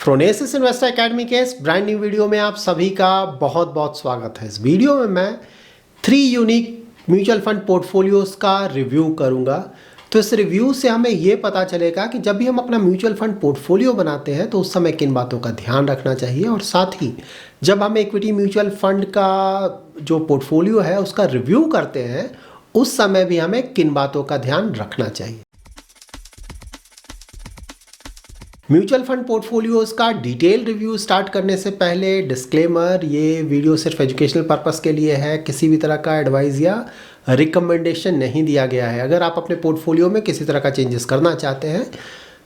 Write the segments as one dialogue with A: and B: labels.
A: प्रोनेसिस investor academy के इस brand new video में आप सभी का बहुत बहुत स्वागत है। इस वीडियो में मैं 3 यूनिक म्यूचुअल फंड पोर्टफोलियोज का रिव्यू करूंगा। तो इस रिव्यू से हमें ये पता चलेगा कि जब भी हम अपना म्यूचुअल फंड पोर्टफोलियो बनाते हैं तो उस समय किन बातों का ध्यान रखना चाहिए, और साथ ही जब हम इक्विटी म्यूचुअल फंड का जो पोर्टफोलियो है उसका रिव्यू करते हैं उस समय भी हमें किन बातों का ध्यान रखना चाहिए। म्यूचुअल फंड पोर्टफोलियोज का डिटेल रिव्यू स्टार्ट करने से पहले डिस्क्लेमर, ये वीडियो सिर्फ एजुकेशनल पर्पस के लिए है, किसी भी तरह का एडवाइस या रिकमेंडेशन नहीं दिया गया है। अगर आप अपने पोर्टफोलियो में किसी तरह का चेंजेस करना चाहते हैं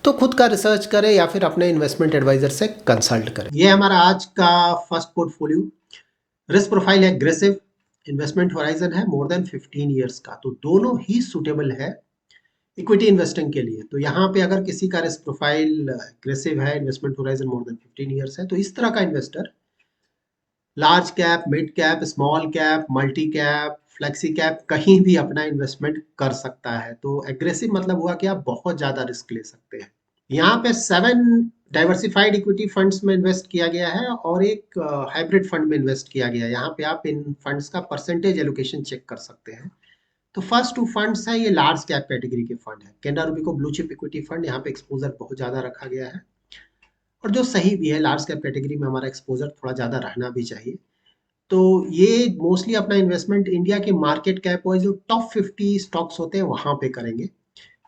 A: तो खुद का रिसर्च करें या फिर अपने इन्वेस्टमेंट एडवाइजर से कंसल्ट करें। ये हमारा आज का फर्स्ट पोर्टफोलियो। रिस्क प्रोफाइल है एग्रेसिव, इन्वेस्टमेंट होराइजन है मोर देन 15 ईयर्स का, तो दोनों ही सुटेबल है इक्विटी इन्वेस्टिंग के लिए। तो यहाँ पे अगर किसी का रिस्क प्रोफाइल एग्रेसिव है, investment horizon more then 15 years है, तो इस तरह का investor large cap, mid cap, small cap, multi cap, flexi cap कहीं भी अपना इन्वेस्टमेंट कर सकता है। तो एग्रेसिव मतलब हुआ कि आप बहुत ज्यादा रिस्क ले सकते हैं। यहाँ पे 7 डाइवर्सिफाइड इक्विटी फंड्स में इन्वेस्ट किया गया है और एक हाइब्रिड फंड में इन्वेस्ट किया गया है। यहाँ पे आप इन फंड्स का परसेंटेज एलोकेशन चेक कर सकते हैं। तो फर्स्ट 2 फंड्स है, ये लार्ज कैप कैटेगरी के फंड है। Canara Robeco blue chip equity fund, यहाँ पे एक्सपोजर बहुत ज्यादा रखा गया है और जो सही भी है, लार्ज कैप कैटेगरी में हमारा एक्सपोजर थोड़ा ज्यादा रहना भी चाहिए। तो ये मोस्टली अपना इन्वेस्टमेंट इंडिया के मार्केट कैप वाइज जो टॉप 50 स्टॉक्स होते हैं वहां पे करेंगे।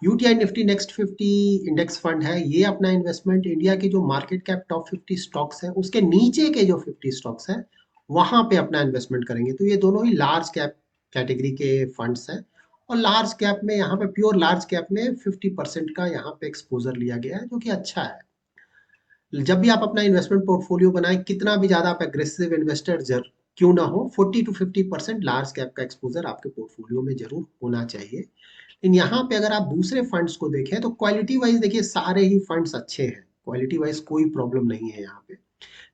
A: UTI Nifty next 50 index fund है, ये अपना इन्वेस्टमेंट इंडिया के जो मार्केट कैप टॉप 50 स्टॉक्स है उसके नीचे के जो 50 स्टॉक्स है वहां पे अपना इन्वेस्टमेंट करेंगे। तो ये दोनों ही लार्ज कैप कैटेगरी के फंड्स हैं और लार्ज कैप में यहाँ पे प्योर लार्ज कैप में 50% का यहाँ पे एक्सपोजर लिया गया है, जो कि अच्छा है। जब भी आप अपना इन्वेस्टमेंट पोर्टफोलियो बनाएं, कितना भी ज्यादा आप एग्रेसिव इन्वेस्टर क्यों ना हो, 40 to 50% लार्ज कैप का एक्सपोजर आपके पोर्टफोलियो में जरूर होना चाहिए। लेकिन यहाँ पे अगर आप दूसरे फंड्स को देखें तो क्वालिटी वाइज देखिए सारे ही फंड्स अच्छे हैं, क्वालिटी वाइज कोई प्रॉब्लम नहीं है यहाँ पे।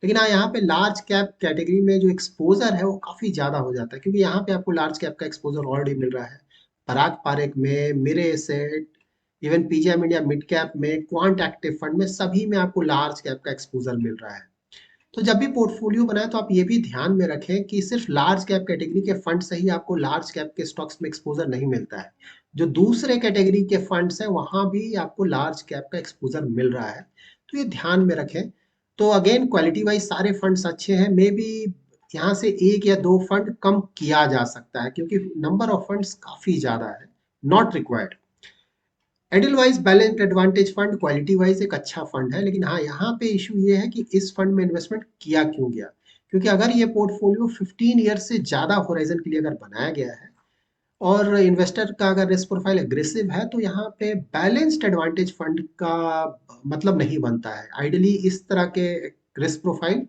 A: लेकिन हाँ, यहाँ पे लार्ज कैप कैटेगरी में जो एक्सपोजर है वो काफी ज्यादा हो जाता है, क्योंकि यहाँ पे आपको लार्ज कैप का एक्सपोजर ऑलरेडी मिल रहा है पराग पारेख में, मेरे asset, even PGM India mid cap में, क्वांट एक्टिव फंड में, सभी में आपको लार्ज कैप का एक्सपोजर मिल रहा है। तो जब भी पोर्टफोलियो बनाए तो आप ये भी ध्यान में रखें कि सिर्फ लार्ज कैप कैटेगरी के फंड से ही आपको लार्ज कैप के स्टॉक्स में एक्सपोजर नहीं मिलता है। जो दूसरे कैटेगरी के फंड्स हैं वहां भी आपको लार्ज कैप का एक्सपोजर मिल रहा है, तो ये ध्यान में रखें। तो अगेन क्वालिटी वाइज सारे फंड्स अच्छे हैं, मे बी यहाँ से 1 या 2 फंड कम किया जा सकता है क्योंकि नंबर ऑफ फंड्स काफी ज्यादा है, not required. Edelweiss balanced advantage fund quality wise एक अच्छा फंड है, लेकिन हाँ यहाँ पे इशू ये है कि इस फंड में इन्वेस्टमेंट किया क्यों गया। क्योंकि अगर ये पोर्टफोलियो 15 ईयर से ज्यादा होराइजन के लिए अगर बनाया गया है और इन्वेस्टर का अगर रिस्क प्रोफाइल एग्रेसिव है, तो यहाँ पे बैलेंस्ड एडवांटेज फंड का मतलब नहीं बनता है। आइडियली इस तरह के रिस्क प्रोफाइल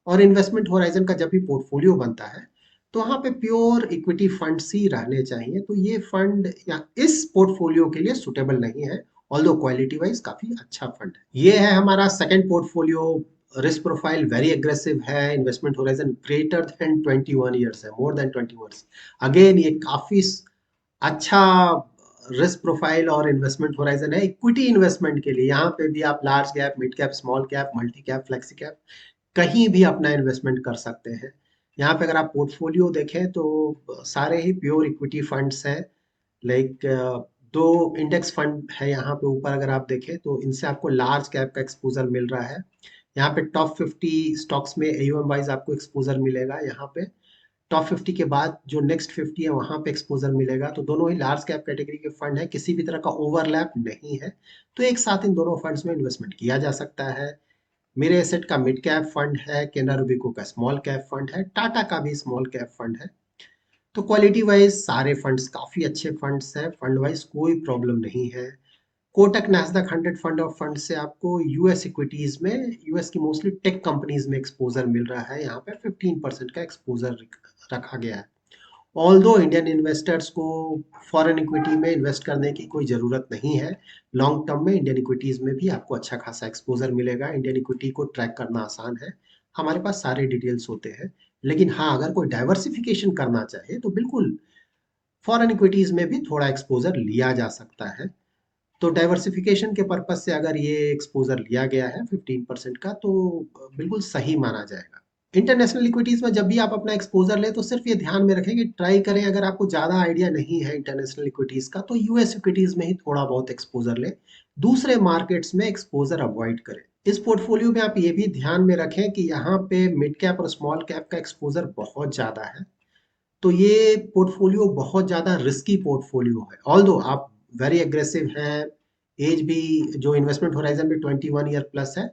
A: और इन्वेस्टमेंट होराइजन का जब भी पोर्टफोलियो बनता है तो वहां पे प्योर इक्विटी फंड्स ही रहने चाहिए। तो ये फंड या इस पोर्टफोलियो के लिए सुटेबल नहीं है, ऑल्दो क्वालिटी वाइज काफी अच्छा फंड है। ये है हमारा second portfolio. Risk profile very aggressive है, investment horizon greater than 21 years है, मोर देन 20 ईयर्स। अगेन ये काफी अच्छा रिस्क प्रोफाइल और इन्वेस्टमेंट होराइजन है इक्विटी इन्वेस्टमेंट के लिए। यहाँ पे भी आप large cap, mid cap, small cap, multi cap, flexi cap कहीं भी अपना इन्वेस्टमेंट कर सकते हैं। यहाँ पे अगर आप पोर्टफोलियो देखें तो सारे ही प्योर इक्विटी फंड्स हैं। लाइक 2 इंडेक्स फंड है यहाँ पे ऊपर, अगर आप देखें तो इनसे आपको लार्ज कैप का एक्सपोजर मिल रहा है। यहाँ पे टॉप 50 स्टॉक्स में एयूएम वाइज आपको एक्सपोजर मिलेगा। यहाँ पे टॉप 50 के बाद जो नेक्स्ट 50 है वहां पे एक्सपोजर मिलेगा। तो दोनों ही लार्ज कैप कैटेगरी के फंड है, किसी भी तरह का ओवरलैप नहीं है, तो एक साथ इन दोनों फंड्स में इन्वेस्टमेंट किया जा सकता है। मेरे एसेट का मिड कैप फंड है, केनरा रूबिको का स्मॉल कैप फंड है, टाटा का भी स्मॉल कैप फंड है। तो क्वालिटी वाइज सारे फंड्स काफी अच्छे फंड्स हैं, फंड वाइज कोई प्रॉब्लम नहीं है। Kotak Nasdaq 100 fund of fund से आपको यूएस इक्विटीज में, यूएस की मोस्टली टेक कंपनीज में एक्सपोजर मिल रहा है। यहाँ पे 15% का एक्सपोजर रखा गया है। ऑल्दो इंडियन इन्वेस्टर्स को फॉरेन इक्विटी में इन्वेस्ट करने की कोई ज़रूरत नहीं है। लॉन्ग टर्म में इंडियन इक्विटीज में भी आपको अच्छा खासा एक्सपोजर मिलेगा। इंडियन इक्विटी को ट्रैक करना आसान है, हमारे पास सारे डिटेल्स होते हैं। लेकिन हाँ, अगर कोई डाइवर्सिफिकेशन करना चाहे तो बिल्कुल फॉरेन इक्विटीज में भी थोड़ा एक्सपोजर लिया जा सकता है। तो डाइवर्सिफिकेशन के पर्पज से अगर ये एक्सपोजर लिया गया है 15% का, तो बिल्कुल सही माना जाएगा। इंटरनेशनल इक्विटीज में जब भी आप अपना एक्सपोजर लें तो सिर्फ ये ध्यान में रखें कि ट्राई करें, अगर आपको ज़्यादा आइडिया नहीं है इंटरनेशनल इक्विटीज का, तो यूएस इक्विटीज में ही थोड़ा बहुत एक्सपोजर लें, दूसरे मार्केट्स में एक्सपोजर अवॉइड करें। इस पोर्टफोलियो में आप ये भी ध्यान में रखें कि यहाँ पे मिड कैप और स्मॉल कैप का एक्सपोजर बहुत ज़्यादा है, तो ये पोर्टफोलियो बहुत ज़्यादा रिस्की पोर्टफोलियो है। ऑल्दो आप वेरी एग्रेसिव हैं, एज भी जो इन्वेस्टमेंट होराइजन भी 21 ईयर प्लस है,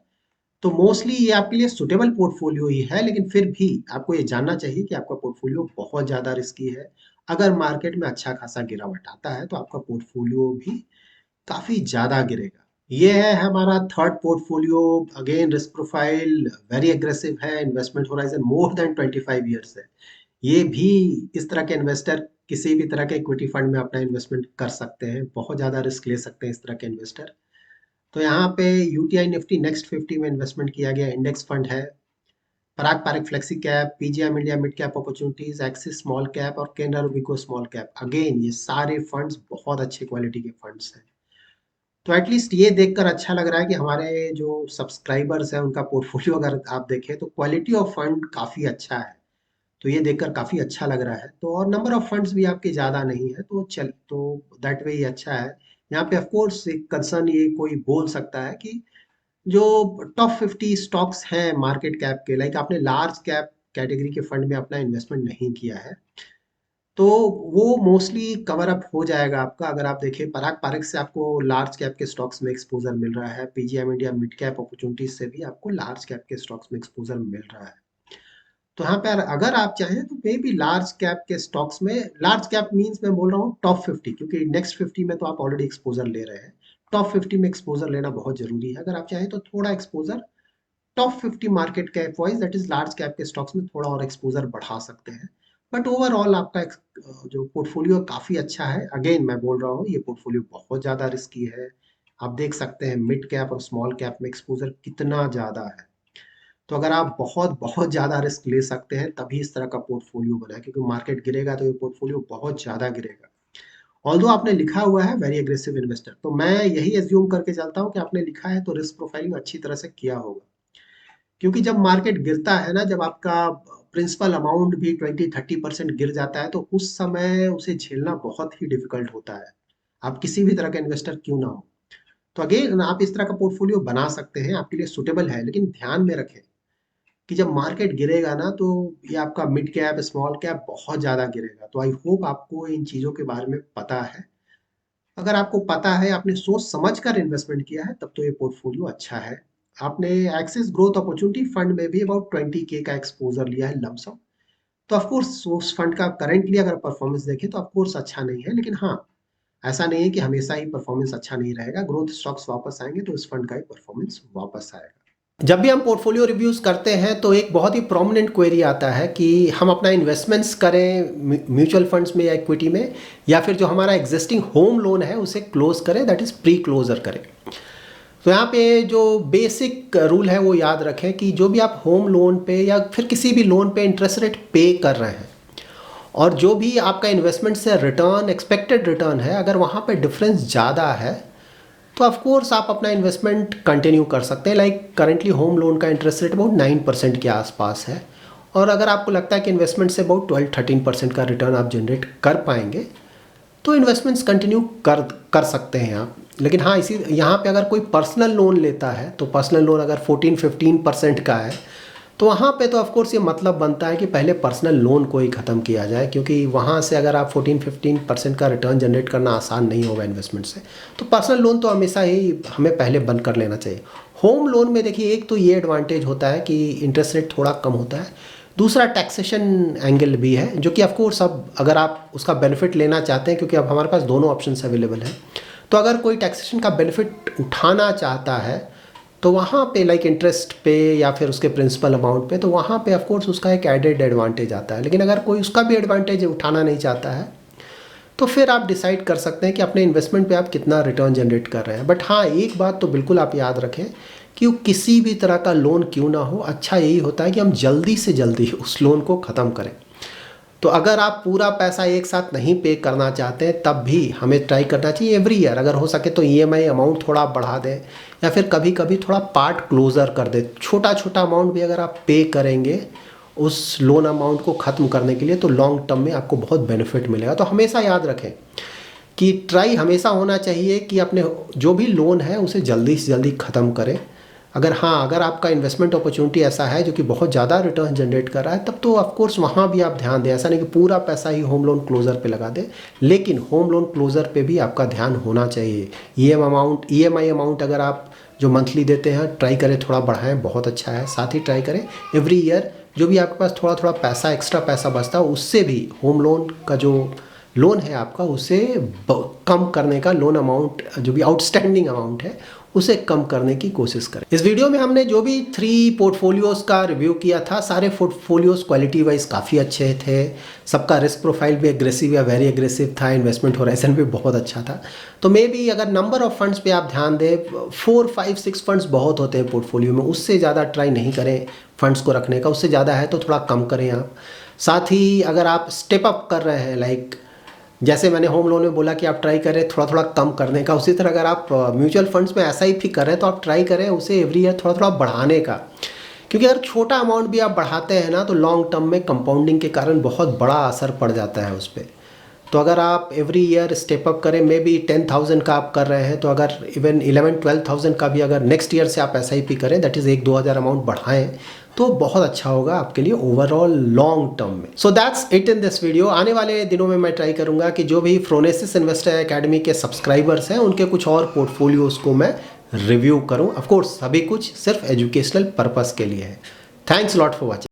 A: तो मोस्टली ये आपके लिए सुटेबल पोर्टफोलियो ही है, लेकिन फिर भी आपको ये जानना चाहिए कि आपका पोर्टफोलियो बहुत ज़्यादा रिस्की है। अगर मार्केट में अच्छा खासा गिरावट आता है तो आपका पोर्टफोलियो भी काफ़ी ज़्यादा गिरेगा। ये है हमारा third portfolio. Again risk profile very aggressive है, investment horizon more than 25 years है। ये भी इस तरह के इन्वेस्टर किसी भी तरह के इक्विटी फंड में अपना इन्वेस्टमेंट कर सकते हैं, बहुत ज़्यादा रिस्क ले सकते हैं इस तरह के इन्वेस्टर। तो यहाँ पे यूटीआई निफ्टी नेक्स्ट 50 में इन्वेस्टमेंट किया गया इंडेक्स फंड है। Parag Parikh flexi cap, PGIM India mid cap opportunities, Axis small cap और Canara Robeco small cap. Again ये सारे फंड्स बहुत अच्छे क्वालिटी के फंड्स हैं। तो एटलीस्ट ये देखकर अच्छा लग रहा है कि हमारे जो सब्सक्राइबर्स हैं उनका पोर्टफोलियो अगर आप देखें तो क्वालिटी ऑफ फंड काफ़ी अच्छा है, तो ये देखकर काफ़ी अच्छा लग रहा है। तो और नंबर ऑफ फंड्स भी आपके ज़्यादा नहीं है, तो दैट वे ये अच्छा है। यहाँ पे ऑफ कोर्स एक कंसर्न ये कोई बोल सकता है कि जो टॉप 50 स्टॉक्स हैं मार्केट कैप के, लाइक आपने लार्ज कैप कैटेगरी के फंड में अपना इन्वेस्टमेंट नहीं किया है, तो वो मोस्टली कवर अप हो जाएगा आपका। अगर आप देखें पराग पारिक से आपको लार्ज कैप के स्टॉक्स में एक्सपोजर मिल रहा है, PGM India mid cap opportunities से भी आपको लार्ज कैप के स्टॉक्स में एक्सपोजर मिल रहा है। तो यहाँ पे अगर आप चाहें तो मे बी लार्ज कैप के स्टॉक्स में, लार्ज कैप मीन्स मैं बोल रहा हूँ टॉप 50, क्योंकि नेक्स्ट 50 में तो आप ऑलरेडी एक्सपोजर ले रहे हैं। टॉप 50 में एक्सपोजर लेना बहुत जरूरी है। अगर आप चाहें तो थोड़ा exposure top 50 market cap wise, that is large cap के स्टॉक्स में थोड़ा और एक्सपोजर बढ़ा सकते हैं। बट ओवरऑल आपका जो पोर्टफोलियो काफी अच्छा है। अगेन मैं बोल रहा हूँ ये पोर्टफोलियो बहुत ज्यादा रिस्की है। आप देख सकते हैं मिड कैप और स्मॉल कैप में एक्सपोजर कितना ज्यादा है। तो अगर आप बहुत बहुत ज्यादा रिस्क ले सकते हैं तभी इस तरह का पोर्टफोलियो बनाए, क्योंकि मार्केट गिरेगा तो ये पोर्टफोलियो बहुत ज्यादा गिरेगा। ऑल्दो आपने लिखा हुआ है वेरी एग्रेसिव इन्वेस्टर, तो मैं यही एज्यूम करके चलता हूँ कि आपने लिखा है तो रिस्क प्रोफाइलिंग अच्छी तरह से किया होगा। क्योंकि जब मार्केट गिरता है ना, जब आपका प्रिंसिपल अमाउंट भी 20-30% गिर जाता है, तो उस समय उसे झेलना बहुत ही डिफिकल्ट होता है, आप किसी भी तरह का इन्वेस्टर क्यों ना हो। तो अगेन आप इस तरह का पोर्टफोलियो बना सकते हैं, आपके लिए सुटेबल है, लेकिन ध्यान में रखें कि जब मार्केट गिरेगा ना, तो ये आपका मिड कैप स्मॉल कैप बहुत ज़्यादा गिरेगा। तो आई होप आपको इन चीज़ों के बारे में पता है। अगर आपको पता है, आपने सोच समझ कर इन्वेस्टमेंट किया है, तब तो ये पोर्टफोलियो अच्छा है। आपने एक्सिस ग्रोथ अपॉर्चुनिटी फंड में भी अबाउट 20K का एक्सपोजर लिया है लमसम। तो ऑफ कोर्स उस फंड का करेंटली अगर परफॉर्मेंस देखें तो ऑफ कोर्स अच्छा नहीं है, लेकिन हाँ, ऐसा नहीं है कि हमेशा ही परफॉर्मेंस अच्छा नहीं रहेगा। ग्रोथ स्टॉक्स वापस आएंगे तो इस फंड का ही परफॉर्मेंस वापस आएगा। जब भी हम पोर्टफोलियो रिव्यूज़ करते हैं तो एक बहुत ही प्रोमिनेंट क्वेरी आता है कि हम अपना इन्वेस्टमेंट्स करें म्यूचुअल फंड्स में या इक्विटी में, या फिर जो हमारा एग्जिस्टिंग होम लोन है उसे क्लोज करें, दैट इज़ प्री क्लोजर करें। तो यहाँ पे जो बेसिक रूल है वो याद रखें कि जो भी आप होम लोन पे या फिर किसी भी लोन पे इंटरेस्ट रेट पे कर रहे हैं, और जो भी आपका इन्वेस्टमेंट से रिटर्न एक्सपेक्टेड रिटर्न है, अगर वहाँ पे डिफरेंस ज़्यादा है तो ऑफ कोर्स आप अपना इन्वेस्टमेंट कंटिन्यू कर सकते हैं। लाइक करेंटली होम लोन का इंटरेस्ट रेट अबाउट 9% के आसपास है, और अगर आपको लगता है कि इन्वेस्टमेंट से अबाउट 12-13% का रिटर्न आप जनरेट कर पाएंगे, तो इन्वेस्टमेंट्स कंटिन्यू कर सकते हैं आप। लेकिन हाँ, इसी यहाँ पे अगर कोई पर्सनल लोन लेता है, तो पर्सनल लोन अगर 14-15% का है, तो वहाँ पे तो ऑफ कोर्स ये मतलब बनता है कि पहले पर्सनल लोन को ही ख़त्म किया जाए, क्योंकि वहाँ से अगर आप 14-15% का रिटर्न जनरेट करना आसान नहीं होगा इन्वेस्टमेंट से। तो पर्सनल लोन तो हमेशा ही हमें पहले बंद कर लेना चाहिए। होम लोन में देखिए, एक तो ये एडवांटेज होता है कि इंटरेस्ट रेट थोड़ा कम होता है, दूसरा टैक्सेशन एंगल भी है, जो कि ऑफ कोर्स अब अगर आप उसका बेनिफिट लेना चाहते हैं, क्योंकि अब हमारे पास दोनों ऑप्शंस अवेलेबल हैं, तो अगर कोई टैक्सेशन का बेनिफिट उठाना चाहता है तो वहाँ पे लाइक इंटरेस्ट पे या फिर उसके प्रिंसिपल अमाउंट पे, तो वहाँ पे ऑफ कोर्स उसका एक एडेड एडवांटेज आता है। लेकिन अगर कोई उसका भी एडवांटेज उठाना नहीं चाहता है, तो फिर आप डिसाइड कर सकते हैं कि अपने इन्वेस्टमेंट पे आप कितना रिटर्न जनरेट कर रहे हैं। बट हाँ, एक बात तो बिल्कुल आप याद रखें कि वो किसी भी तरह का लोन क्यों ना हो, अच्छा यही होता है कि हम जल्दी से जल्दी उस लोन को ख़त्म करें। तो अगर आप पूरा पैसा एक साथ नहीं पे करना चाहते हैं तब भी हमें ट्राई करना चाहिए एवरी ईयर, अगर हो सके तो ईएमआई अमाउंट थोड़ा आप बढ़ा दें या फिर कभी कभी थोड़ा पार्ट क्लोज़र कर दें। छोटा छोटा अमाउंट भी अगर आप पे करेंगे उस लोन अमाउंट को ख़त्म करने के लिए तो लॉन्ग टर्म में आपको बहुत बेनिफिट मिलेगा। तो हमेशा याद रखें कि ट्राई हमेशा होना चाहिए कि अपने जो भी लोन है उसे जल्दी से जल्दी ख़त्म करें। अगर आपका इन्वेस्टमेंट अपॉर्चुनिटी ऐसा है जो कि बहुत ज़्यादा रिटर्न जनरेट कर रहा है तब तो ऑफ कोर्स वहाँ भी आप ध्यान दें। ऐसा नहीं कि पूरा पैसा ही होम लोन क्लोज़र पे लगा दें, लेकिन होम लोन क्लोज़र पे भी आपका ध्यान होना चाहिए। ईएमआई अमाउंट अगर आप जो मंथली देते हैं ट्राई करें थोड़ा बढ़ाएं, बहुत अच्छा है। साथ ही ट्राई करें एवरी ईयर जो भी आपके पास थोड़ा थोड़ा पैसा एक्स्ट्रा पैसा बचता है उससे भी होम लोन का जो लोन है आपका उसे कम करने का, लोन अमाउंट जो भी आउटस्टैंडिंग अमाउंट है उसे कम करने की कोशिश करें। इस वीडियो में हमने जो भी 3 पोर्टफोलियोज़ का रिव्यू किया था, सारे पोर्टफोलियोज़ क्वालिटी वाइज काफ़ी अच्छे थे। सबका रिस्क प्रोफाइल भी एग्रेसिव या वेरी एग्रेसिव था, इन्वेस्टमेंट होराइजन भी बहुत अच्छा था। तो मे बी अगर नंबर ऑफ फंड्स पे आप ध्यान दें, 4, 5, 6 फंड्स बहुत होते हैं पोर्टफोलियो में, उससे ज़्यादा ट्राई नहीं करें फंड्स को रखने का। उससे ज़्यादा है तो थोड़ा कम करें आप। साथ ही अगर आप स्टेप अप कर रहे हैं, लाइक जैसे मैंने होम लोन में बोला कि आप ट्राई करें थोड़ा थोड़ा कम करने का, उसी तरह अगर आप म्यूचुअल फंड्स में SIP कर रहे हैं तो आप ट्राई करें उसे एवरी ईयर थोड़ा थोड़ा बढ़ाने का। क्योंकि अगर छोटा अमाउंट भी आप बढ़ाते हैं ना तो लॉन्ग टर्म में कंपाउंडिंग के कारण बहुत बड़ा असर पड़ जाता है उस पर। तो अगर आप एवरी ईयर स्टेप अप करें, मे बी 10,000 का आप कर रहे हैं तो अगर इवन 11-12,000 का भी अगर नेक्स्ट ईयर से आप SIP करें, दैट इज़ 1-2 हज़ार अमाउंट बढ़ाएं तो बहुत अच्छा होगा आपके लिए ओवरऑल लॉन्ग टर्म में। So that's it in this video. आने वाले दिनों में मैं ट्राई करूंगा कि जो भी फ्रोनेसिस इन्वेस्टर एकेडमी के सब्सक्राइबर्स हैं उनके कुछ और पोर्टफोलियोज़ को मैं रिव्यू करूं। ऑफ कोर्स सभी कुछ सिर्फ एजुकेशनल पर्पस के लिए है। Thanks lot for watching.